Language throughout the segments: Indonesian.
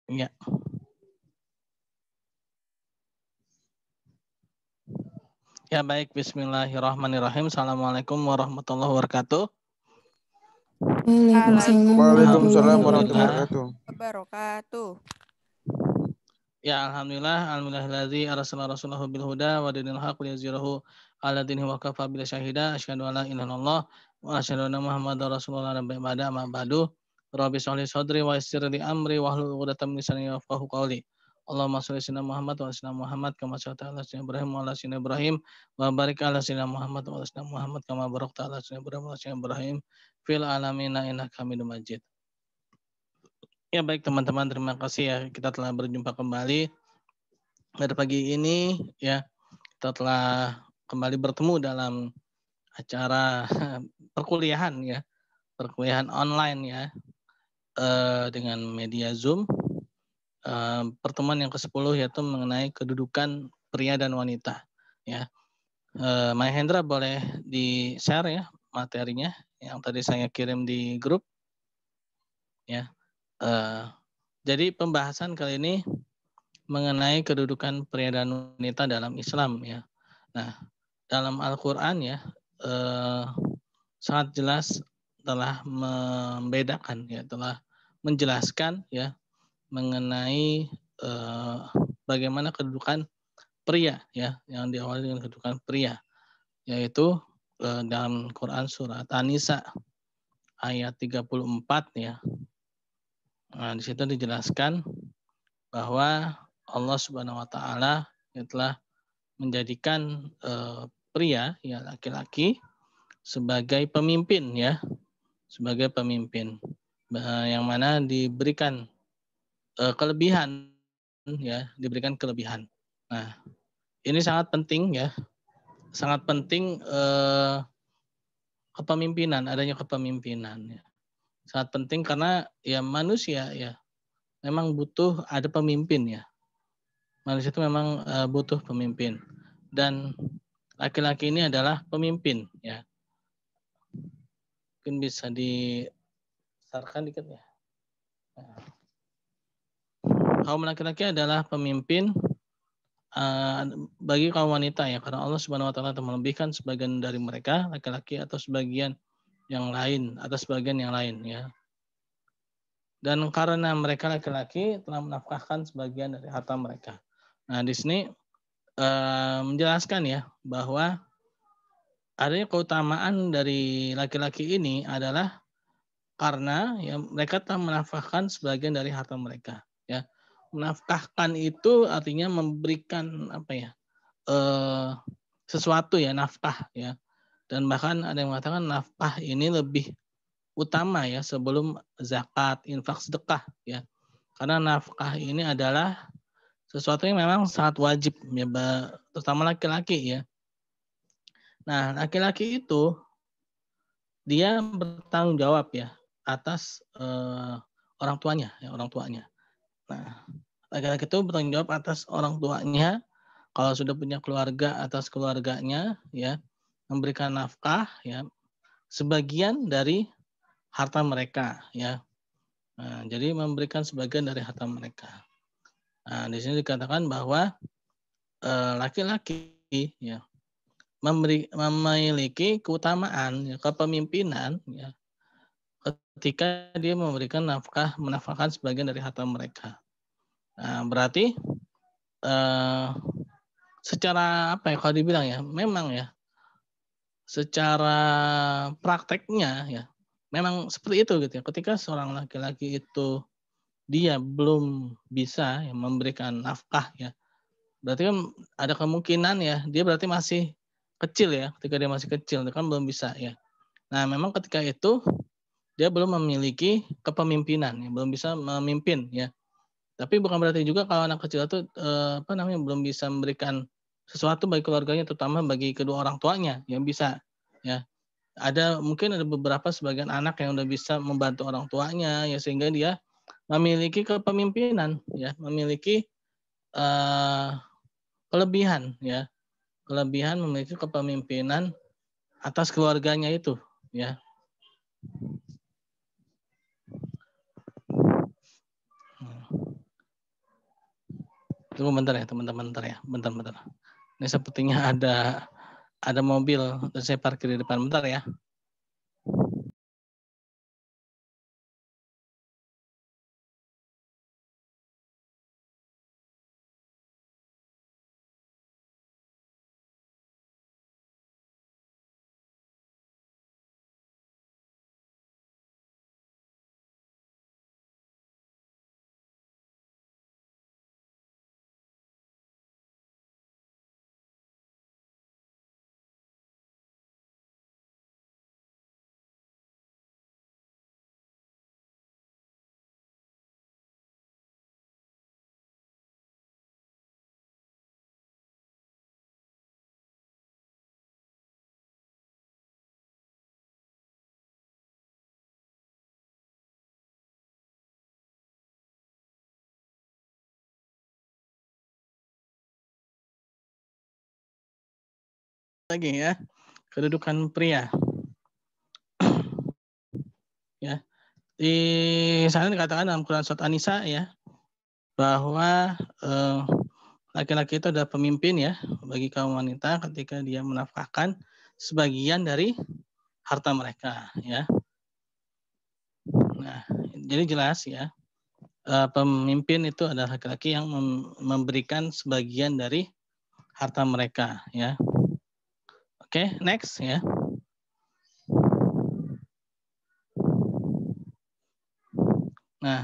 Ya. Ya baik, bismillahirrahmanirrahim. Assalamualaikum warahmatullahi wabarakatuh. Waalaikumsalam warahmatullahi wabarakatuh. Ya alhamdulillahilladzi arsala rasulahu bil huda wa dinil haqq liyuzhirahu 'ala dinihi wa kafa billahi syahida. Asyhadu an la ilaha illallah wa asyhadu anna muhammadar rasulullah ba'da ma ba'du. Rabbi shrah li sadri wa yassir li amri wahlul 'uqdatam min lisani yafqahu qawli. Allahumma shalli ala Muhammad wa ala Muhammad kama shallaita ala Ibrahim wa ala Ibrahim wa barik ala Muhammad wa ala Muhammad kama barakta ala Ibrahim wa ala Ibrahim fil alamin innaka Hamidum Majid. Ya baik teman-teman, terima kasih ya, kita telah berjumpa kembali pada pagi ini ya. Kita telah kembali bertemu dalam acara perkuliahan ya, perkuliahan online ya, dengan media Zoom. Pertemuan yang ke-10 yaitu mengenai kedudukan pria dan wanita ya. Mahendra boleh di-share ya materinya yang tadi saya kirim di grup ya. Jadi pembahasan kali ini mengenai kedudukan pria dan wanita dalam Islam ya. Nah, dalam Al-Qur'an ya sangat jelas telah membedakan ya, telah menjelaskan ya mengenai bagaimana kedudukan pria ya, yang diawali dengan kedudukan pria, yaitu dalam Quran surat An-Nisa ayat 34 ya. Nah, di situ dijelaskan bahwa Allah Subhanahu wa taala telah menjadikan pria ya, laki-laki sebagai pemimpin ya, sebagai pemimpin yang mana diberikan kelebihan ya, diberikan kelebihan. Nah, ini sangat penting ya, sangat penting kepemimpinan, adanya kepemimpinan ya. Sangat penting karena ya manusia ya memang butuh ada pemimpin ya. Manusia itu memang butuh pemimpin, dan laki-laki ini adalah pemimpin ya. Mungkin bisa disarkan dikit ya. Kaum laki-laki adalah pemimpin bagi kaum wanita ya, karena Allah Subhanahu wa taala telah melebihkan sebagian dari mereka laki-laki atau sebagian yang lain atau sebagian yang lain ya. Dan karena mereka laki-laki telah menafkahkan sebagian dari harta mereka. Nah, di sini menjelaskan ya bahwa adanya keutamaan dari laki-laki ini adalah karena ya mereka telah menafkahkan sebagian dari harta mereka ya. Menafkahkan itu artinya memberikan apa ya, sesuatu ya, nafkah ya. Dan bahkan ada yang mengatakan nafkah ini lebih utama ya sebelum zakat, infak, sedekah ya. Karena nafkah ini adalah sesuatu yang memang sangat wajib ya, terutama laki-laki ya. Nah, laki-laki itu dia bertanggung jawab ya atas orang tuanya ya, orang tuanya. Nah, laki-laki itu bertanggung jawab atas orang tuanya, kalau sudah punya keluarga atas keluarganya ya, memberikan nafkah ya, sebagian dari harta mereka ya. Nah, jadi memberikan sebagian dari harta mereka. Nah, di sini dikatakan bahwa laki-laki ya memiliki keutamaan ya, kepemimpinan ya, ketika dia memberikan nafkah, menafkahkan sebagian dari harta mereka. Nah, berarti secara apa ya, kalau dibilang ya, memang ya secara prakteknya ya memang seperti itu gitu ya. Ketika seorang laki-laki itu dia belum bisa ya, memberikan nafkah ya, berarti kan ada kemungkinan ya dia berarti masih kecil ya. Ketika dia masih kecil itu kan belum bisa ya. Nah, memang ketika itu dia belum memiliki kepemimpinan ya, belum bisa memimpin ya. Tapi bukan berarti juga kalau anak kecil itu belum bisa memberikan sesuatu bagi keluarganya, terutama bagi kedua orang tuanya yang bisa ya. Mungkin ada beberapa sebagian anak yang udah bisa membantu orang tuanya ya, sehingga dia memiliki kepemimpinan ya, memiliki kelebihan ya. Kelebihan memiliki kepemimpinan atas keluarganya itu ya. Tunggu bentar ya teman-teman, bentar ya. Bentar. Ini sepertinya ada mobil dan saya parkir di depan, bentar ya. Lagi ya, kedudukan pria. Ya, di sana dikatakan dalam Quran surat An-Nisa ya, bahwa laki-laki itu adalah pemimpin ya bagi kaum wanita ketika dia menafkahkan sebagian dari harta mereka ya. Nah, jadi jelas ya, pemimpin itu adalah laki-laki yang memberikan sebagian dari harta mereka ya. Oke, next ya. Nah,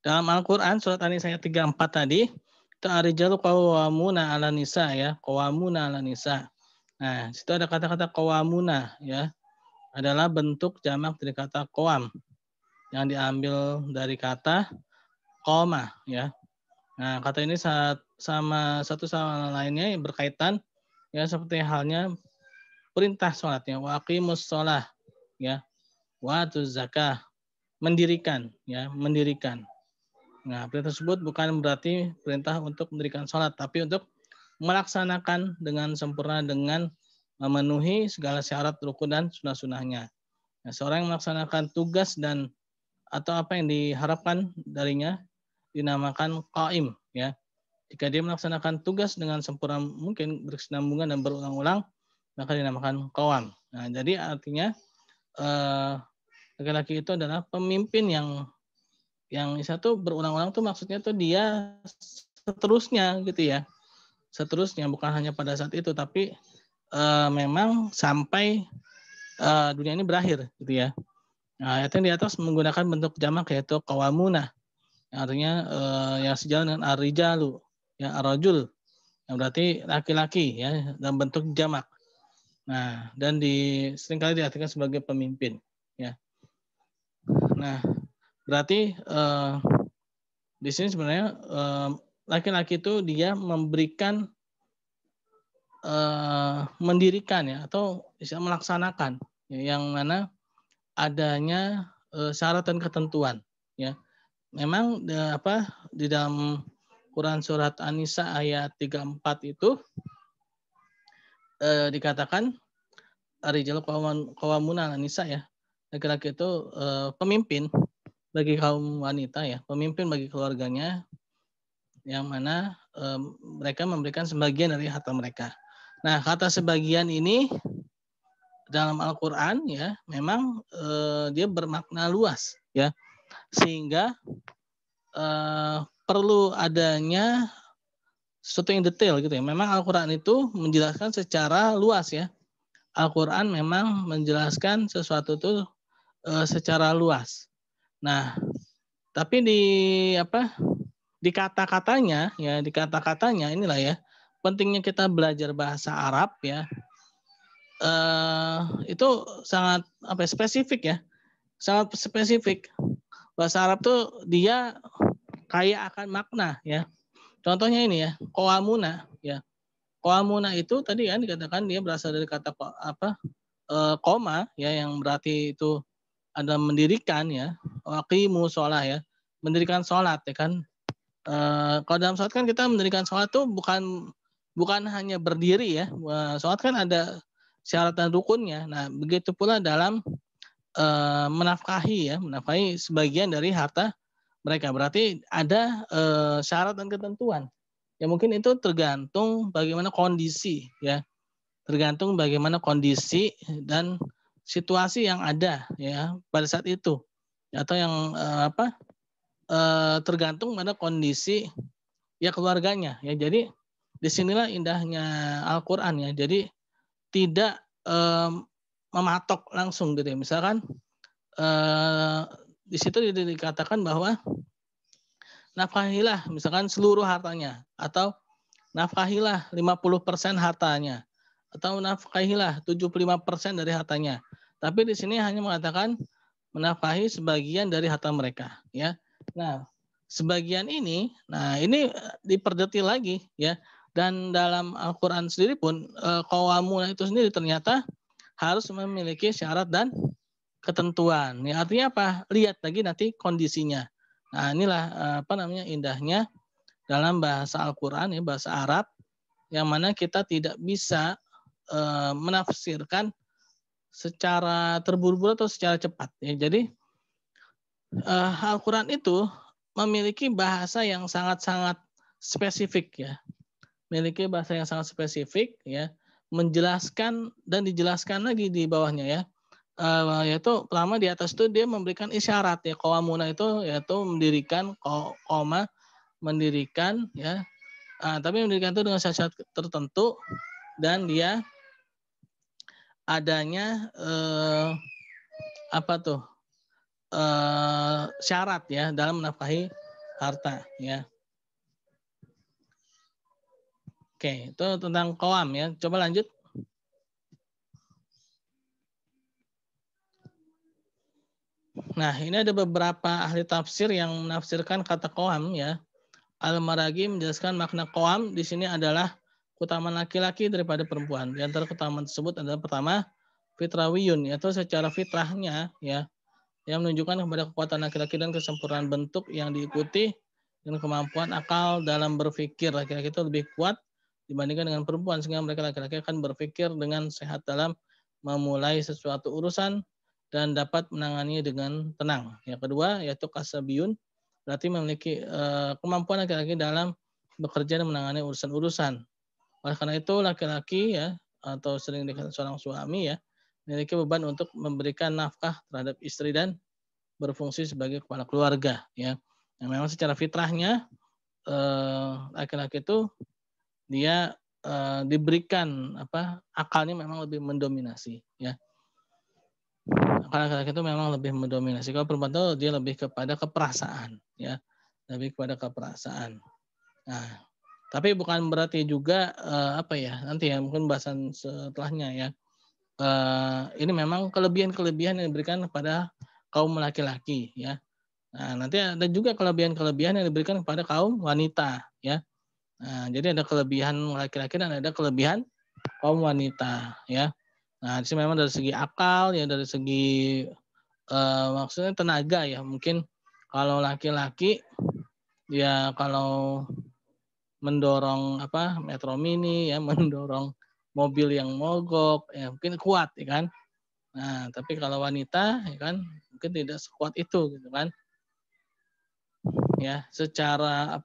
dalam Al-Qur'an surat An-Nisa ayat 34 tadi, itu ar-rijalu qawwamuna 'alan nisa ya, qawwamuna 'alan nisa. Nah, situ ada kata-kata qawwamuna ya, adalah bentuk jamak dari kata qawam yang diambil dari kata qoma ya. Nah, kata ini sama satu sama lainnya yang berkaitan ya, seperti halnya perintah sholatnya, wa aqimus sholah ya, wa atuz zakah, mendirikan ya, mendirikan. Nah, perintah tersebut bukan berarti perintah untuk mendirikan sholat, tapi untuk melaksanakan dengan sempurna dengan memenuhi segala syarat rukun dan sunnah-sunnahnya. Nah, seorang yang melaksanakan tugas dan atau apa yang diharapkan darinya dinamakan qaim ya. Jika dia melaksanakan tugas dengan sempurna mungkin berkesinambungan dan berulang-ulang, maka dinamakan qawam. Nah, jadi artinya laki-laki itu adalah pemimpin yang satu berulang-ulang tuh maksudnya tuh dia seterusnya gitu ya. Seterusnya bukan hanya pada saat itu tapi memang sampai dunia ini berakhir gitu ya. Nah, ayat yang di atas menggunakan bentuk jamak yaitu qawamuna. Artinya yang sejalan dengan ar-rijalu, ya ar-rajul, yang berarti laki-laki ya dalam bentuk jamak. Nah, dan seringkali diartikan sebagai pemimpin ya. Nah, berarti di sini sebenarnya laki-laki itu dia memberikan mendirikan ya atau bisa melaksanakan ya, yang mana adanya syarat dan ketentuan ya. Memang di dalam Quran surat An-Nisa ayat 34 itu dikatakan ar-rijalu qawwamuna 'alan nisa ya. Laki-laki itu pemimpin bagi kaum wanita ya, pemimpin bagi keluarganya yang mana mereka memberikan sebagian dari harta mereka. Nah, kata sebagian ini dalam Al-Qur'an ya, memang dia bermakna luas ya. Sehingga perlu adanya sesuatu yang detail gitu ya. Memang Al-Qur'an itu menjelaskan secara luas ya. Al-Qur'an memang menjelaskan sesuatu itu secara luas. Nah, tapi di kata-katanya ya, di kata-katanya inilah ya, pentingnya kita belajar bahasa Arab ya. Itu sangat spesifik ya. Sangat spesifik. Bahasa Arab tuh dia kaya akan makna ya. Contohnya ini ya, qawamuna ya. Qawamuna itu tadi kan dikatakan dia berasal dari kata qoma ya, yang berarti itu ada mendirikan ya. Waqimu sholah ya. Mendirikan sholat ya kan. Kalau dalam sholat kan kita mendirikan sholat tuh bukan hanya berdiri ya. Sholat kan ada syarat dan rukunnya. Nah, begitu pula dalam menafkahi sebagian dari harta mereka. Berarti ada syarat dan ketentuan Ya mungkin itu tergantung bagaimana kondisi ya. Tergantung bagaimana kondisi dan situasi yang ada ya pada saat itu. Atau yang tergantung pada kondisi ya keluarganya ya. Jadi disinilah indahnya Al-Qur'an ya. Jadi tidak mematok langsung gitu ya. Misalkan di situ dikatakan bahwa nafkahilah misalkan seluruh hartanya atau nafkahilah 50% hartanya atau nafkahilah 75% dari hartanya. Tapi di sini hanya mengatakan menafkahi sebagian dari harta mereka ya. Nah, sebagian ini diperdetil lagi ya. Dan dalam Al-Qur'an sendiri pun qawwamuna itu sendiri ternyata harus memiliki syarat dan ketentuan. Ya, artinya apa? Lihat lagi nanti kondisinya. Nah, inilah indahnya dalam bahasa Al-Qur'an ya, bahasa Arab yang mana kita tidak bisa menafsirkan secara terburu-buru atau secara cepat ya. Jadi Al-Qur'an itu memiliki bahasa yang sangat-sangat spesifik ya. Memiliki bahasa yang sangat spesifik ya, menjelaskan dan dijelaskan lagi di bawahnya ya. Yaitu pertama di atas itu dia memberikan isyarat ya, qawamuna itu yaitu mendirikan koma, mendirikan ya. Tapi mendirikan itu dengan syarat tertentu dan dia adanya syarat ya dalam menafkahi harta ya. Oke, itu tentang qawam ya. Coba lanjut. Nah, ini ada beberapa ahli tafsir yang menafsirkan kata qawam ya. Al-Maraghi menjelaskan makna qawam di sini adalah keutamaan laki-laki daripada perempuan. Di antara keutamaan tersebut adalah pertama fitrawiyun, yaitu secara fitrahnya ya, yang menunjukkan kepada kekuatan laki-laki dan kesempurnaan bentuk yang diikuti dengan kemampuan akal dalam berpikir. Laki-laki itu lebih kuat dibandingkan dengan perempuan sehingga mereka laki-laki akan berpikir dengan sehat dalam memulai sesuatu urusan dan dapat menanganinya dengan tenang. Yang kedua yaitu kasabiyun, berarti memiliki kemampuan laki-laki dalam bekerja dan menangani urusan-urusan. Oleh karena itu laki-laki ya atau sering dikatakan seorang suami ya memiliki beban untuk memberikan nafkah terhadap istri dan berfungsi sebagai kepala keluarga ya. Nah, memang secara fitrahnya laki-laki itu dia diberikan akalnya memang lebih mendominasi ya. Akal laki-laki itu memang lebih mendominasi. Kalau perempuan itu dia lebih kepada keperasaan ya, lebih kepada keperasaan. Nah, tapi bukan berarti juga nanti ya mungkin bahasan setelahnya ya. Ini memang kelebihan-kelebihan yang diberikan kepada kaum laki-laki ya. Nah, nanti ada juga kelebihan-kelebihan yang diberikan kepada kaum wanita ya. Nah, jadi ada kelebihan laki-laki dan ada kelebihan kaum wanita ya. Nah, di sini memang dari segi akal ya, dari segi maksudnya tenaga ya. Mungkin kalau laki-laki ya kalau mendorong Metro Mini ya, mendorong mobil yang mogok ya mungkin kuat ya kan. Nah, tapi kalau wanita ya kan mungkin tidak sekuat itu gitu kan. Ya, secara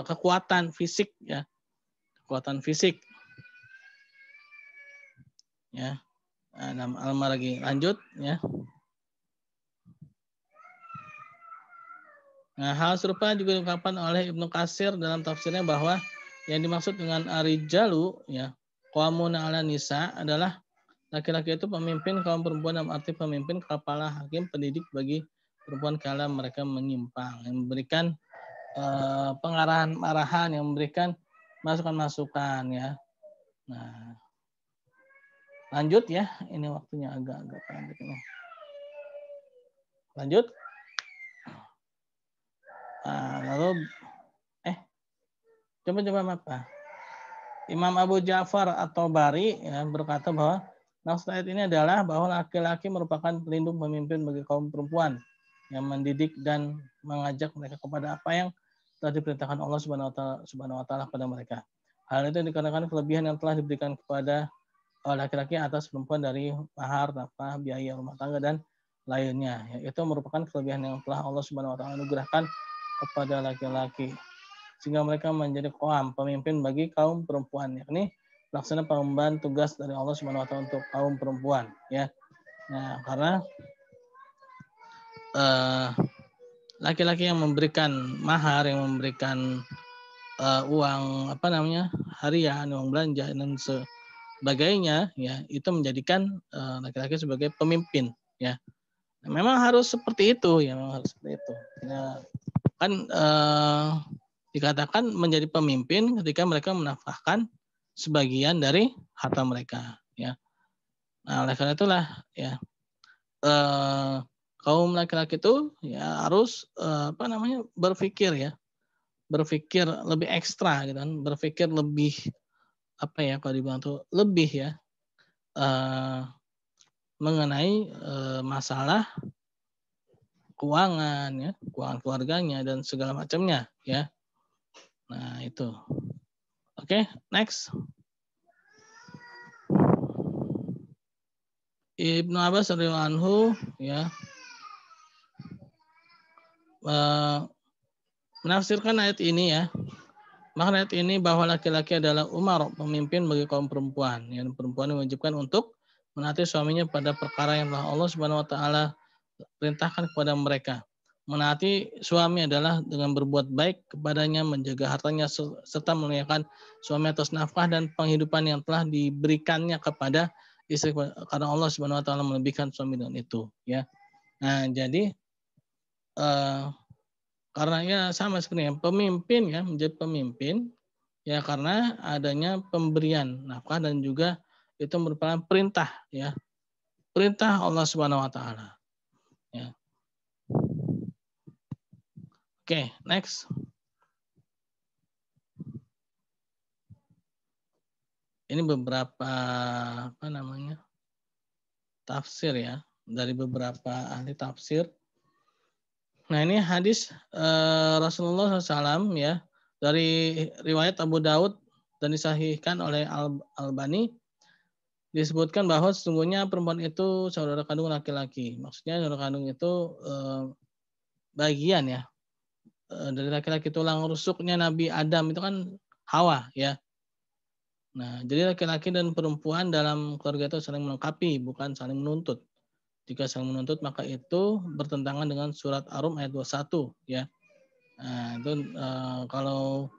kekuatan fisik ya. Kekuatan fisik. Ya. Nah, Alma lagi lanjut ya. Nah, hal serupa juga diungkapkan oleh Ibnu Katsir dalam tafsirnya bahwa yang dimaksud dengan arijalu ya, qawamuna 'ala nisa adalah laki-laki itu pemimpin kaum perempuan dalam arti pemimpin kepala hakim pendidik bagi perempuan kala mereka menyimpang, yang memberikan pengarahan-arahan, yang memberikan masukan-masukan ya. Nah, lanjut ya, ini waktunya agak-agak pendek ini. Lanjut. Nah, lalu coba apa? Imam Abu Ja'far At-Tabari ya, berkata bahwa maksud ayat ini adalah bahwa laki-laki merupakan pelindung pemimpin bagi kaum perempuan yang mendidik dan mengajak mereka kepada apa yang telah diperintahkan Allah Subhanahu wa taala kepada mereka. Hal itu dikarenakan kelebihan yang telah diberikan kepada laki-laki atas perempuan dari mahar, nafkah, biaya rumah tangga dan lainnya. Itu merupakan kelebihan yang telah Allah Subhanahu wa taala anugerahkan kepada laki-laki. sehingga mereka menjadi qawam, pemimpin bagi kaum perempuan, yakni pelaksana pengemban tugas dari Allah Subhanahu wa taala untuk kaum perempuan, ya. Nah, karena laki-laki yang memberikan mahar, yang memberikan uang harian, uang belanja dan sebagainya, ya itu menjadikan laki-laki sebagai pemimpin, ya. Nah, memang harus seperti itu, ya memang harus seperti itu. Ya, kan dikatakan menjadi pemimpin ketika mereka menafkahkan sebagian dari harta mereka, ya. Nah, oleh karena itulah, ya kaum laki-laki itu ya harus berpikir, ya, berpikir lebih ekstra gitu kan, berpikir lebih kalau dibilang tuh lebih, ya mengenai masalah keuangan, ya, keuangan keluarganya dan segala macamnya, ya. Nah, itu. Oke, next. Ibnu Abbas radhiyallahu anhu, ya, menafsirkan ayat ini, ya. Makna ayat ini bahwa laki-laki adalah umar, pemimpin bagi kaum perempuan. Yang perempuan diwajibkan untuk menaati suaminya pada perkara yang telah Allah Subhanahu wa taala perintahkan kepada mereka. Menaati suami adalah dengan berbuat baik kepadanya, menjaga hartanya serta memuliakan suami atas nafkah dan penghidupan yang telah diberikannya kepada istri, karena Allah Subhanahu wa taala melebihkan suami dengan itu, ya. Nah, jadi karena ya sama sebenarnya pemimpin, ya, menjadi pemimpin ya karena adanya pemberian nafkah dan juga itu merupakan perintah, ya. Perintah Allah Subhanahu wa taala, ya. Oke, next. Ini beberapa tafsir, ya, dari beberapa ahli tafsir. Nah, ini hadis Rasulullah SAW, ya, dari riwayat Abu Daud dan disahihkan oleh Albani, disebutkan bahwa sesungguhnya perempuan itu saudara kandung laki-laki. Maksudnya saudara kandung itu bagian, ya, dari laki-laki. Tulang rusuknya Nabi Adam itu kan Hawa, ya. Nah, jadi laki-laki dan perempuan dalam keluarga itu saling melengkapi, bukan saling menuntut. Jika saling menuntut maka itu bertentangan dengan surat Ar-Rum ayat 21, ya. Nah, itu kalau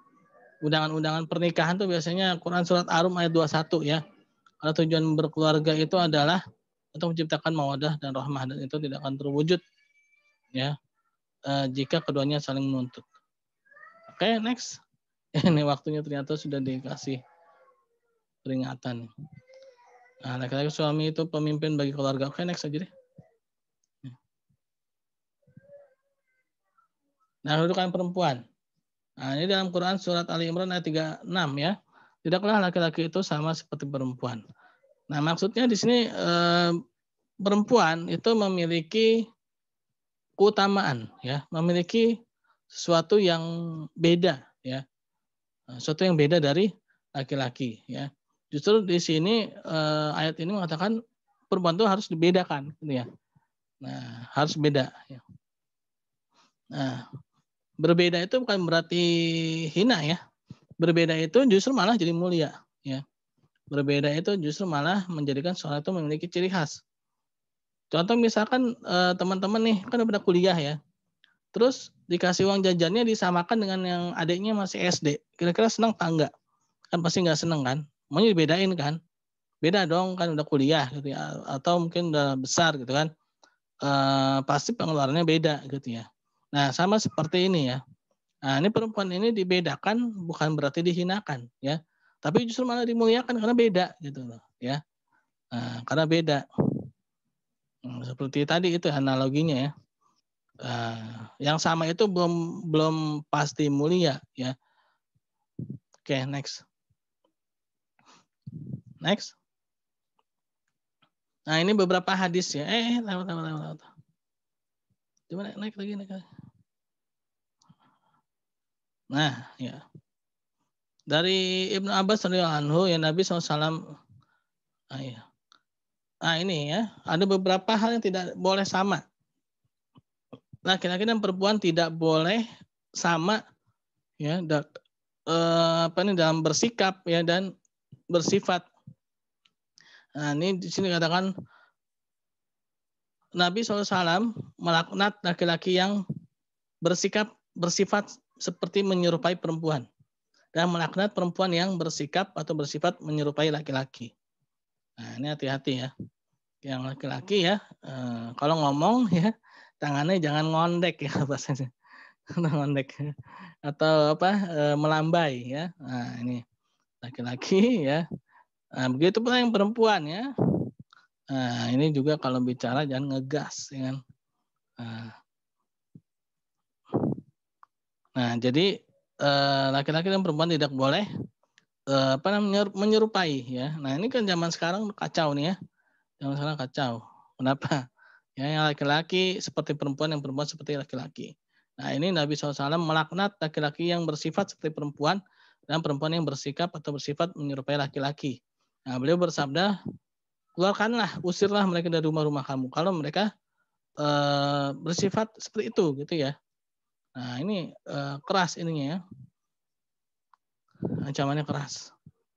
undangan-undangan pernikahan tuh biasanya Quran surat Ar-Rum ayat 21, ya. Karena tujuan berkeluarga itu adalah untuk menciptakan mawaddah dan rahmah, dan itu tidak akan terwujud, ya, jika keduanya saling menuntut. Oke, next. Ini waktunya ternyata sudah dikasih peringatan. Nah, laki-laki suami itu pemimpin bagi keluarga. Oke, next aja deh. Nah, kedudukan perempuan. Nah, ini dalam Quran surat Ali Imran ayat 36, ya. Tidaklah laki-laki itu sama seperti perempuan. Nah, maksudnya di sini perempuan itu memiliki keutamaan, ya, memiliki sesuatu yang beda, ya. Sesuatu yang beda dari laki-laki, ya. Justru di sini ayat ini mengatakan perempuan itu harus dibedakan, gitu, ya. Nah, harus beda, ya. Nah, berbeda itu bukan berarti hina, ya. Berbeda itu justru malah jadi mulia, ya. Berbeda itu justru malah menjadikan seorang itu memiliki ciri khas. Contoh misalkan teman-teman nih kan udah kuliah, ya. Terus dikasih uang jajannya disamakan dengan yang adiknya masih SD. Kira-kira senang apa enggak? Kan pasti enggak senang kan? Maunya dibedain kan? Beda dong, kan udah kuliah gitu, ya. Atau mungkin udah besar gitu kan. Pasti pengeluarannya beda gitu, ya. Nah, sama seperti ini, ya. Nah, ini perempuan ini dibedakan bukan berarti dihinakan, ya. Tapi justru malah dimuliakan karena beda gitu loh, ya. Nah, karena beda. Seperti tadi itu analoginya, ya. Yang sama itu belum pasti mulia, ya. Oke, next. Next. Nah, ini beberapa hadis, ya. Lewat. Coba naik lagi. Nah, ya. Dari Ibnu Abbas radhiyallahu anhu, ya, Nabi SAW. Ya. Nah, ini, ya, ada beberapa hal yang tidak boleh sama. Laki-laki dan perempuan tidak boleh sama, ya, dalam bersikap ya dan bersifat. Nah, ini di sini katakan Nabi SAW melaknat laki-laki yang bersifat seperti menyerupai perempuan dan melaknat perempuan yang bersikap atau bersifat menyerupai laki-laki. Nah, ini hati-hati ya. Yang laki-laki ya, kalau ngomong ya tangannya jangan ngondek ya bahasanya. Ngondek atau melambai ya. Nah, ini laki-laki ya. Nah, begitu pula yang perempuan ya. Nah, ini juga kalau bicara jangan ngegas ya kan. Nah, jadi laki-laki dan perempuan tidak boleh menyerupai ya. Nah, ini kan zaman sekarang kacau nih ya. Zaman sekarang kacau. Kenapa? Ya, yang laki-laki seperti perempuan, yang perempuan seperti laki-laki. Nah, ini Nabi SAW melaknat laki-laki yang bersifat seperti perempuan dan perempuan yang bersikap atau bersifat menyerupai laki-laki. Nah, beliau bersabda, keluarkanlah, usirlah mereka dari rumah-rumah kamu. Kalau mereka bersifat seperti itu, gitu ya. Nah, ini keras ininya ya. Ancamannya keras.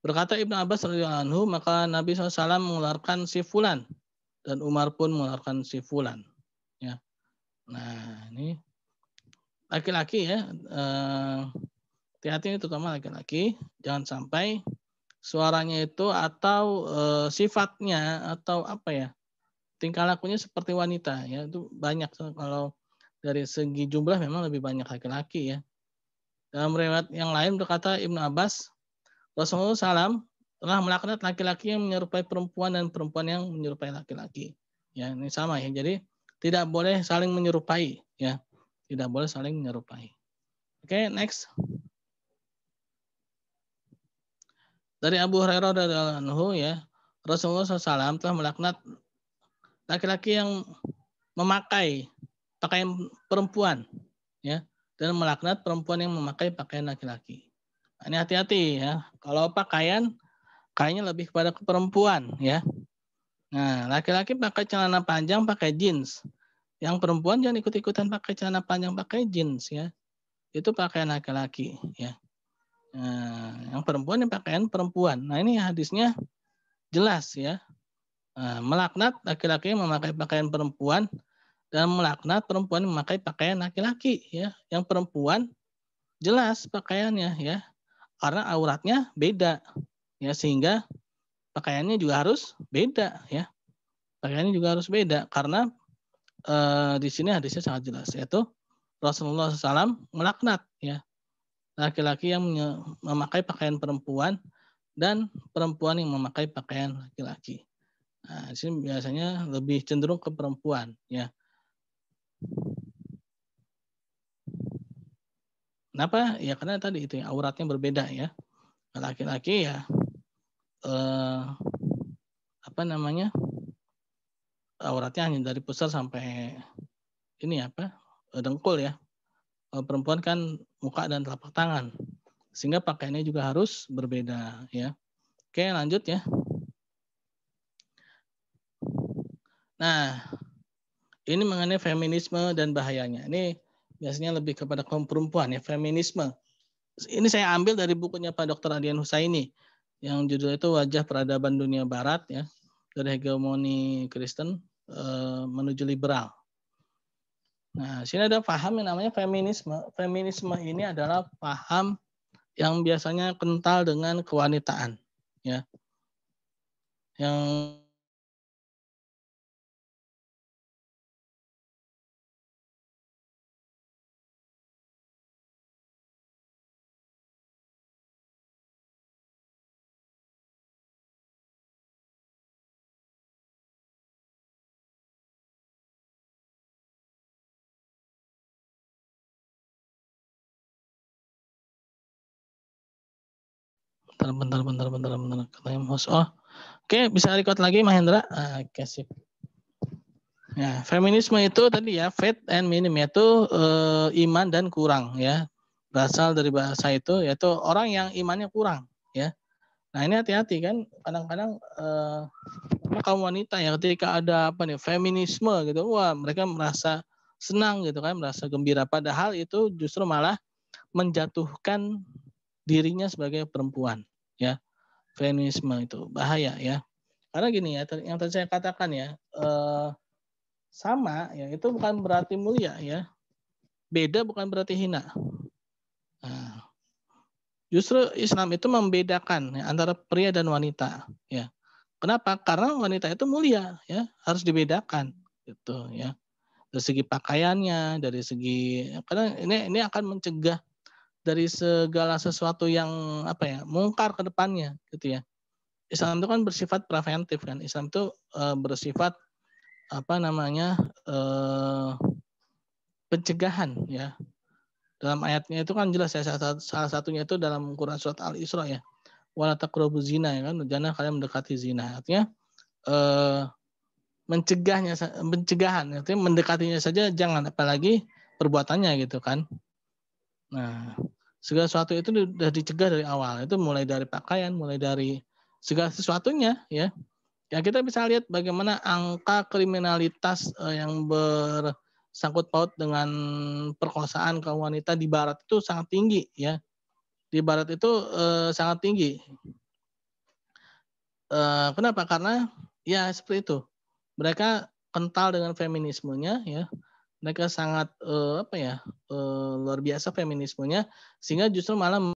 Berkata Ibnu Abbas radhiyallahu anhu, maka Nabi SAW mengeluarkan si fulan dan Umar pun mengeluarkan si fulan. Ya. Nah, ini laki-laki ya, hati-hati ini terutama laki-laki, jangan sampai suaranya itu atau sifatnya atau tingkah lakunya seperti wanita ya, itu banyak kalau dari segi jumlah memang lebih banyak laki-laki ya. Dalam riwayat yang lain berkata Ibnu Abbas, Rasulullah SAW telah melaknat laki-laki yang menyerupai perempuan dan perempuan yang menyerupai laki-laki. Ya, ini sama ya. Jadi tidak boleh saling menyerupai ya. Tidak boleh saling menyerupai. Oke, next. Dari Abu Hurairah radhiyallahu anhu ya, Rasulullah SAW telah melaknat laki-laki yang memakai pakaian perempuan ya dan melaknat perempuan yang memakai pakaian laki-laki. Nah, ini hati-hati ya. Kalau pakaian kayaknya lebih kepada ke perempuan ya. Nah, laki-laki pakai celana panjang, pakai jeans. Yang perempuan jangan ikut-ikutan pakai celana panjang, pakai jeans ya. Itu pakaian laki-laki ya. Nah, yang perempuan yang pakaian perempuan. Nah, ini hadisnya jelas ya. Nah, melaknat laki-laki yang memakai pakaian perempuan dan melaknat perempuan yang memakai pakaian laki-laki ya. Yang perempuan jelas pakaiannya ya. Karena auratnya beda ya, sehingga pakaiannya juga harus beda ya. Pakaiannya juga harus beda karena di sini hadisnya sangat jelas, yaitu Rasulullah SAW melaknat ya laki-laki yang memakai pakaian perempuan dan perempuan yang memakai pakaian laki-laki. Nah, di sini biasanya lebih cenderung ke perempuan ya. Kenapa? Ya karena tadi itu ya, auratnya berbeda ya. Laki-laki ya auratnya hanya dari pusar sampai ini dengkul ya. Perempuan kan muka dan telapak tangan, sehingga pakaiannya juga harus berbeda ya. Oke, lanjut ya. Nah, ini mengenai feminisme dan bahayanya. Ini biasanya lebih kepada kaum perempuan ya, feminisme. Ini saya ambil dari bukunya Pak Dr. Adian Husaini yang judulnya itu Wajah Peradaban Dunia Barat ya, dari hegemoni Kristen menuju liberal. Nah, sini ada paham yang namanya feminisme. Feminisme ini adalah paham yang biasanya kental dengan kewanitaan, ya. Yang bentar. Oke, bisa record lagi Mahendra. Oke, sip. Ya, feminisme itu tadi ya, faith and minim, yaitu iman dan kurang ya. Berasal dari bahasa itu yaitu orang yang imannya kurang ya. Nah, ini hati-hati kan, kadang-kadang kaum wanita ya ketika ada feminisme gitu, wah mereka merasa senang gitu kan, merasa gembira, padahal itu justru malah menjatuhkan dirinya sebagai perempuan, ya. Feminisme itu bahaya ya. Karena gini ya, yang tadi saya katakan ya, sama ya itu bukan berarti mulia ya. Beda bukan berarti hina. Nah, justru Islam itu membedakan ya, antara pria dan wanita ya. Kenapa? Karena wanita itu mulia ya, harus dibedakan gitu ya. Dari segi pakaiannya, dari segi karena ini akan mencegah dari segala sesuatu yang apa ya, mungkar ke depannya gitu ya. Islam itu kan bersifat preventif kan. Islam itu bersifat apa namanya? Pencegahan ya. Dalam ayatnya itu kan jelas ya salah satunya itu dalam Quran surat Al-Isra ya. Wala taqrabuz zina ya kan, jangan kalian mendekati zina. Artinya pencegahan artinya mendekatinya saja jangan, apalagi perbuatannya gitu kan. Nah, segala sesuatu itu sudah dicegah dari awal. Itu mulai dari pakaian, mulai dari segala sesuatunya ya. Ya kita bisa lihat bagaimana angka kriminalitas yang bersangkut paut dengan perkosaan kaum wanita di barat itu sangat tinggi ya. Di barat itu sangat tinggi. Kenapa? Karena ya seperti itu. Mereka kental dengan feminismenya ya. Mereka sangat luar biasa feminismenya sehingga justru malah